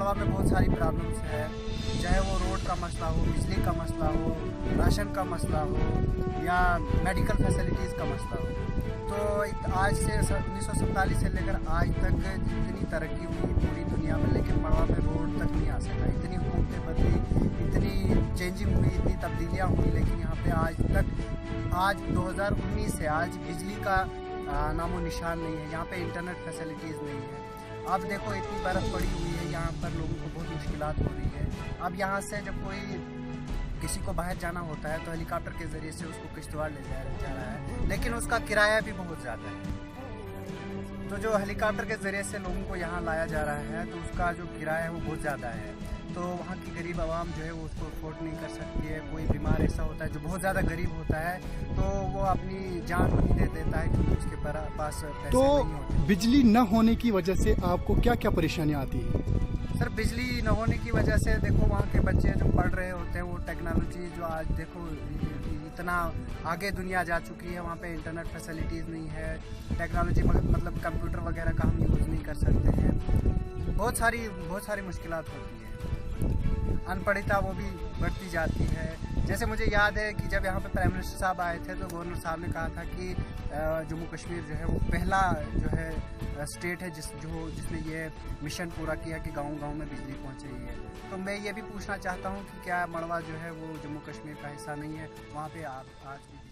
मड़वा में बहुत सारी प्रॉब्लम्स है, चाहे वो रोड का मसला हो, बिजली का मसला हो, राशन का मसला हो या मेडिकल फैसिलिटीज़ का मसला हो। तो आज से 1947 से लेकर आज तक जितनी तरक्की हुई पूरी दुनिया में, लेकिन मड़वा में रोड तक नहीं आ सका। इतनी हुकूमतें बदली, इतनी चेंजिंग हुई, इतनी तब्दीलियाँ हुई, लेकिन यहाँ पे आज 2019 से आज बिजली का नामो निशान नहीं है। यहाँ पे इंटरनेट फैसिलिटीज़ नहीं है। अब देखो इतनी बर्फ़ पड़ी हुई है, यहाँ पर लोगों को बहुत मुश्किलात हो रही है। अब यहाँ से जब कोई किसी को बाहर जाना होता है तो हेलीकॉप्टर के ज़रिए से उसको किश्तवाड़ ले जा रहा है, लेकिन उसका किराया भी बहुत ज़्यादा है। तो जो हेलीकॉप्टर के ज़रिए से लोगों को यहाँ लाया जा रहा है तो उसका जो किराया है वो बहुत ज़्यादा है। तो वहाँ की गरीब आवाम जो है वो उसको अफोर्ड नहीं कर सकती है। कोई बीमार ऐसा होता है जो बहुत ज़्यादा गरीब होता है तो वो अपनी जान नहीं दे देता है क्योंकि उसके पास पैसे तो नहीं होते। बिजली न होने की वजह से आपको क्या क्या परेशानियाँ आती है? सर, बिजली न होने की वजह से देखो वहाँ के बच्चे जो पढ़ रहे होते हैं वो टेक्नोलॉजी जो आज देखो इतना आगे दुनिया जा चुकी है, वहाँ पे इंटरनेट फैसिलिटीज़ नहीं है, टेक्नोलॉजी मतलब कंप्यूटर वगैरह का हम यूज़ नहीं कर सकते हैं। बहुत सारी मुश्किलात होती है। अनपढ़ता वो भी बढ़ती जाती है। जैसे मुझे याद है कि जब यहाँ पे प्राइम मिनिस्टर साहब आए थे तो गवर्नर साहब ने कहा था कि जम्मू कश्मीर जो है वो पहला जो है स्टेट है जिसने ये मिशन पूरा किया कि गांव-गांव में बिजली पहुँच रही है। तो मैं ये भी पूछना चाहता हूँ कि क्या मड़वा जो है वो जम्मू कश्मीर का हिस्सा नहीं है? वहाँ पे आप आज भी